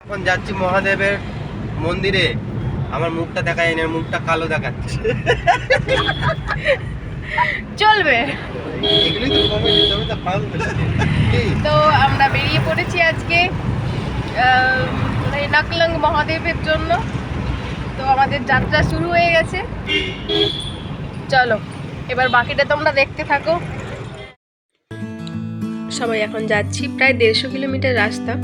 এখন যাচ্ছি মহাদেবের মন্দিরে। আমার মুখটা দেখায় না, মুখটা কালো দেখাচ্ছে। চলবে। এগুলোই তো কমেডি, তবে তো ফাউল করছে। তো আমরা বেরিয়ে পড়েছি আজকে নাকলং মহাদেবের জন্য। তো আমাদের যাত্রা শুরু হয়ে গেছে। চলো এবার বাকিটা তোমরা দেখতে থাকো। সবাই এখন যাচ্ছি, প্রায় 150 কিলোমিটার রাস্তা।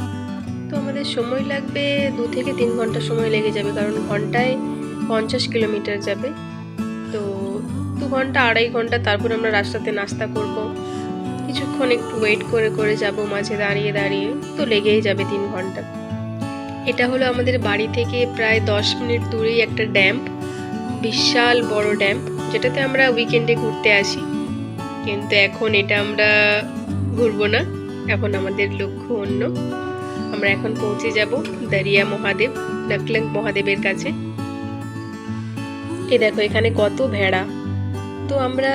তো আমাদের সময় লাগবে 2 থেকে 3 ঘন্টা সময় লেগে যাবে, কারণ ঘন্টায় 50 কিলোমিটার যাবে। তো 2 ঘন্টা 2.5 ঘন্টা, তারপর আমরা রাস্তাতে নাস্তা করব, কিছুক্ষণ একটু ওয়েট করে করে যাব, মাঝে দাঁড়িয়ে দাঁড়িয়ে, তো লেগেই যাবে 3 ঘন্টা। এটা হলো আমাদের বাড়ি থেকে প্রায় 10 মিনিট দূরেই একটা ড্যাম, বিশাল বড় ড্যাম, যেটাতে আমরা উইকেন্ডে ঘুরতে আসি। কিন্তু এখন এটা আমরা ঘুরবো না, এখন আমাদের লক্ষ্য অন্য। আমরা এখন পৌঁছে যাব দারিয়া মহাদেব, নাকলং মহাদেবের কাছে। এই দেখো এখানে কত ভেড়া। তো আমরা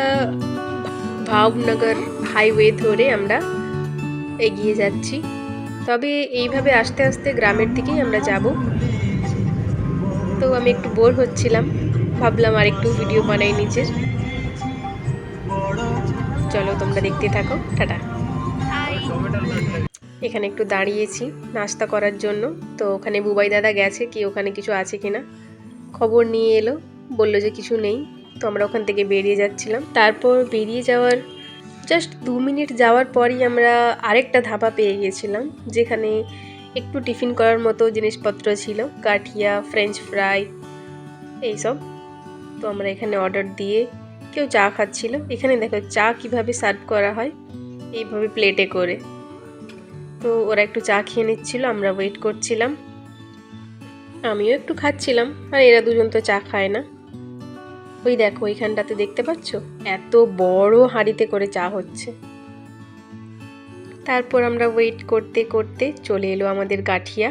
ভাবনগর হাইওয়ে ধরে আমরা এগিয়ে যাচ্ছি। তবে এইভাবে আস্তে আস্তে গ্রামের দিকেই আমরা যাব। তো আমি একটু বোর হচ্ছিলাম, ভাবলাম আর একটু ভিডিও বানাই নিচের। চলো তোমরা দেখতে থাকো। টাটা। এখানে একটু দাঁড়িয়েছি নাস্তা করার জন্য। তো ওখানে বুবাই দাদা গেছে, কি ওখানে কিছু আছে কিনা খবর নিয়ে এলো, বললো যে কিছু নেই। তো আমরা ওখান থেকে বেরিয়ে যাচ্ছিলাম। তারপর বেরিয়ে যাওয়ার জাস্ট 2 মিনিট যাওয়ার পরই আমরা আরেকটা ধাবা পেয়ে গেছিলাম, যেখানে একটু টিফিন করার মতো জিনিসপত্র ছিল, গাঠিয়া, ফ্রেঞ্চ ফ্রাই এইসব। তো আমরা এখানে অর্ডার দিয়ে, কেউ চা খাচ্ছিল। এখানে দেখো চা কিভাবে সার্ভ করা হয়, এইভাবে প্লেটে করে। তো ওরা একটু চা খেয়ে নিচ্ছিল, আমরা ওয়েট করছিলাম। আমিও একটু খাচ্ছিলাম, আর এরা দুজন তো চা খায় না। ওই দেখো ওইখানটাতে দেখতে পাচ্ছ, এত বড় হাঁড়িতে করে চা হচ্ছে। তারপর আমরা ওয়েট করতে করতে চলে এলো আমাদের গাঠিয়া।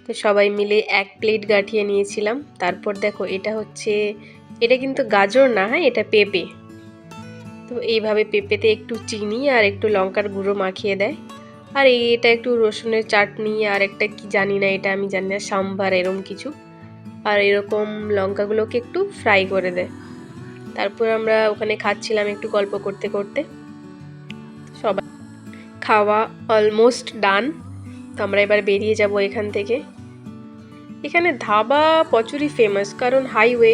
তো সবাই মিলে 1 প্লেট গাঠিয়া নিয়েছিলাম। তারপর দেখো এটা কিন্তু গাজর না, হ্যাঁ এটা পেঁপে। তো এইভাবে পেঁপেতে একটু চিনি আর একটু লঙ্কার গুঁড়ো মাখিয়ে দেয়। আর এটা একটু রসুনের চাটনি, আর একটা কি জানি না, এটা আমি জানি না, সাম্বার এরকম কিছু। আর এরকম লঙ্কাগুলোকে একটু ফ্রাই করে দেয়। তারপর আমরা ওখানে খাচ্ছিলাম একটু গল্প করতে করতে। সবাই খাওয়া অলমোস্ট ডান। তো আমরা এবার বেরিয়ে যাব এখান থেকে। এখানে ধাবা প্রচুরই ফেমাস, কারণ হাইওয়ে,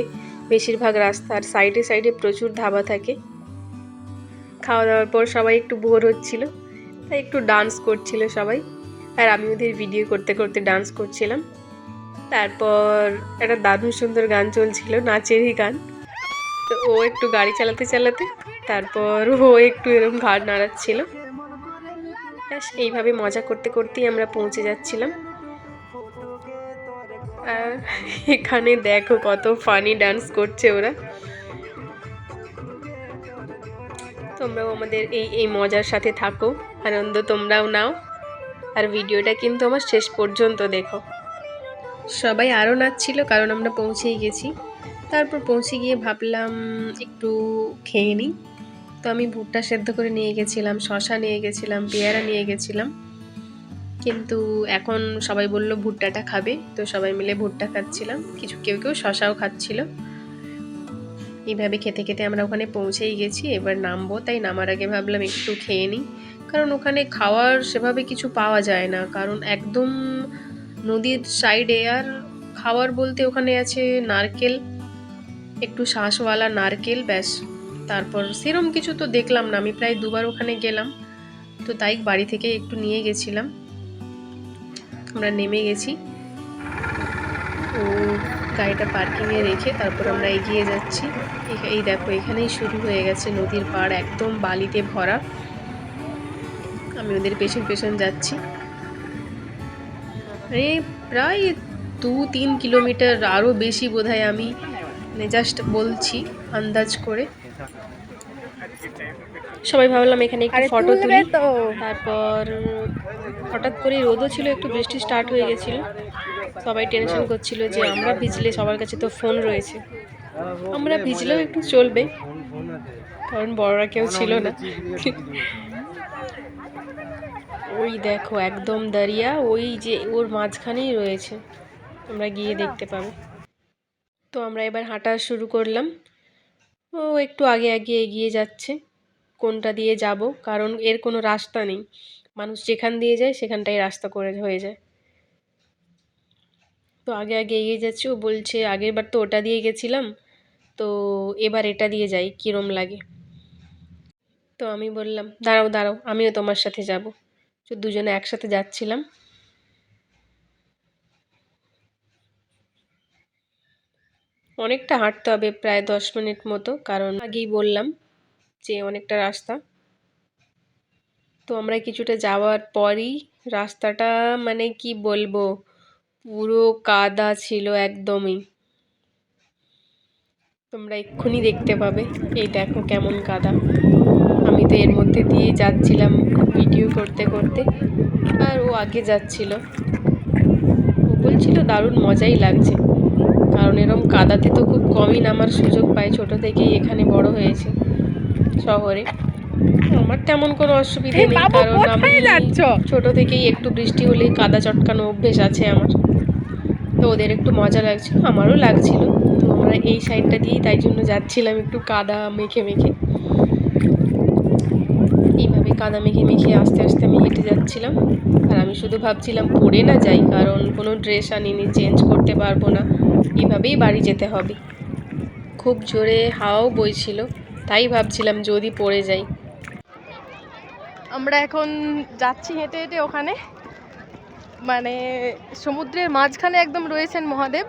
বেশিরভাগ রাস্তার সাইডে সাইডে প্রচুর ধাবা থাকে। খাওয়া দাওয়ার পর সবাই একটু বোর হচ্ছিল, তাই একটু ডান্স করছিল সবাই, আর আমি ওদের ভিডিও করতে করতে ডান্স করছিলাম। তারপর একটা দারুণ সুন্দর গান চলছিল, নাচেরই গান। তো ও একটু গাড়ি চালাতে চালাতে, তারপর ও একটু এরকম ঘাড় নাড়াচ্ছিল। ব্যাস এইভাবে মজা করতে করতেই আমরা পৌঁছে যাচ্ছিলাম। আর এখানে দেখো কত ফানি ডান্স করছে ওরা। তোমরাও আমাদের এই মজার সাথে থাকো, আনন্দ তোমরাও নাও। আর ভিডিওটা কিন্তু আমার শেষ পর্যন্ত দেখো। সবাই আরও নাচছিল, কারণ আমরা পৌঁছেই গেছি। তারপর পৌঁছে গিয়ে ভাবলাম একটু খেয়ে নিই। তো আমি ভুট্টা সেদ্ধ করে নিয়ে গেছিলাম, শশা নিয়ে গেছিলাম, পেয়ারা নিয়ে গেছিলাম। কিন্তু এখন সবাই বললো ভুট্টাটা খাবে, তো সবাই মিলে ভুট্টা খাচ্ছিলাম, কেউ কেউ শশাও খাচ্ছিল। এইভাবে খেতে খেতে আমরা ওখানে পৌঁছেই গেছি। এবার নামবো, তাই নামার আগে ভাবলাম একটু খেয়ে নিই, কারণ ওখানে খাওয়ার সেভাবে কিছু পাওয়া যায় না, কারণ একদম নদীর সাইডে। আর খাওয়ার বলতে ওখানে আছে নারকেল, একটু শাঁসওয়ালা নারকেল, ব্যাস। তারপর সেরম কিছু তো দেখলাম না, আমি প্রায় 2বার ওখানে গেলাম, তো তাই বাড়ি থেকে একটু নিয়ে গেছিলাম। আমরা নেমে গেছি, ও গাড়িটা পার্কিংয়ে রেখে তারপর আমরা এগিয়ে যাচ্ছি। এই দেখো এখানেই শুরু হয়ে গেছে নদীর পাড়, একদম বালিতে ভরা। আমি ওদের পেছন পেছন যাচ্ছি। প্রায় 2-3 কিলোমিটার, আরও বেশি বোধহয়, আমি জাস্ট বলছি আন্দাজ করে। সবাই ভাবলাম এখানে একটু ফটো তুলি। তারপর হঠাৎ করে রোদও ছিল, একটু বৃষ্টি স্টার্ট হয়ে গেছিল। সবাই টেনশন করছিল যে আমরা ভিজলে, সবার কাছে তো ফোন রয়েছে, আমরা ভিজলেও একটু চলবে, কারণ বড়রা কেউ ছিল না। ওই দেখো একদম দরিয়া, ওই যে ওর মাঝখানেই রয়েছে, তোমরা গিয়ে দেখতে পাবে। তো আমরা এবার হাঁটা শুরু করলাম। ও একটু আগে আগে এগিয়ে যাচ্ছে, কোনটা দিয়ে যাব, কারণ এর কোনো রাস্তা নেই। মানুষ যেখান দিয়ে যায় সেখানটাই রাস্তা করে হয়ে যায়। তো আগে আগে এগিয়ে যাচ্ছে, ও বলছে আগের বার তো ওটা দিয়ে গেছিলাম, তো এবার এটা দিয়ে যাই, কিরম লাগে। তো আমি বললাম দাঁড়াও দাঁড়াও, আমিও তোমার সাথে যাব। তো দুজনে একসাথে যাচ্ছিলাম। অনেকটা হাঁটতে হবে, প্রায় 10 মিনিট মতো, কারণ আগেই বললাম যে অনেকটা রাস্তা। তো আমরা কিছুটা যাওয়ার পরই রাস্তাটা, মানে কি বলবো, পুরো কাদা ছিল একদমই। তোমরা এক্ষুনি দেখতে পাবে, এই দেখো কেমন কাদা। আমি তো এর মধ্যে দিয়ে যাচ্ছিলাম ভিডিও করতে করতে, আর ও আগে যাচ্ছিল। ও বলছিল দারুণ মজাই লাগছে, কারণ এরম কাদাতে তো খুব কমই নামার সুযোগ পায়, ছোট থেকেই এখানে বড় হয়েছে শহরে। আমার তেমন কোনো অসুবিধে নেই, কারণ আমি ছোট থেকেই একটু বৃষ্টি হলেই কাদা চটকানো অভ্যেস আছে আমার। তো ওদের একটু মজা লাগছিল, আমারও লাগছিল। তো আমরা এই সাইডটা দিয়েই তাই জন্য যাচ্ছিলাম একটু কাদা মেখে মেখে। এইভাবে কাদা মেখে মেখে আস্তে আস্তে আমি হেঁটে যাচ্ছিলাম। আর আমি শুধু ভাবছিলাম পরে না যাই, কারণ কোনো ড্রেস আনিনি, চেঞ্জ করতে পারবো না, এইভাবেই বাড়ি যেতে হবে। খুব জোরে হাওয়াও বইছিল, তাই ভাবছিলাম যদি পড়ে যাই। আমরা এখন যাচ্ছি হেঁটে হেঁটে ওখানে, মানে সমুদ্রের মাঝখানে একদম রয়েছেন মহাদেব।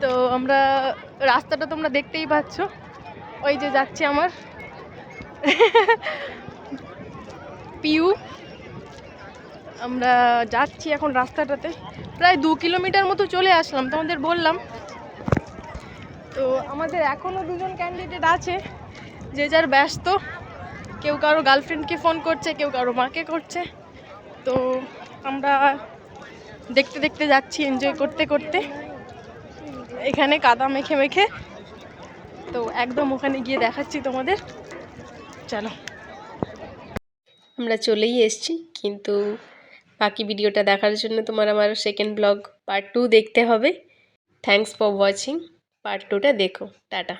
তো আমরা রাস্তাটা তোমরা দেখতেই পাচ্ছ, ওই যে যাচ্ছে আমার পিউ। আমরা যাচ্ছি এখন রাস্তাটাতে, প্রায় 2 কিলোমিটার মতো চলে আসলাম তোমাদের বললাম। তো আমাদের এখনও দুজন ক্যান্ডিডেট আছে, যে যার ব্যস্ত, কেউ কারো গার্লফ্রেন্ডকে ফোন করছে, কেউ কারো মাকে করছে। তো আমরা দেখতে দেখতে যাচ্ছি, এনজয় করতে করতে, এখানে কাদা মেখে মেখে। তো একদম ওখানে গিয়ে দেখাচ্ছি তোমাদের, চলো। আমরা চলেই এসেছি, কিন্তু বাকি ভিডিওটা দেখার জন্য তোমার আমার সেকেন্ড ব্লগ পার্ট 2 দেখতে হবে। থ্যাঙ্কস ফর ওয়াচিং, পার্ট 2টা দেখো। টাটা।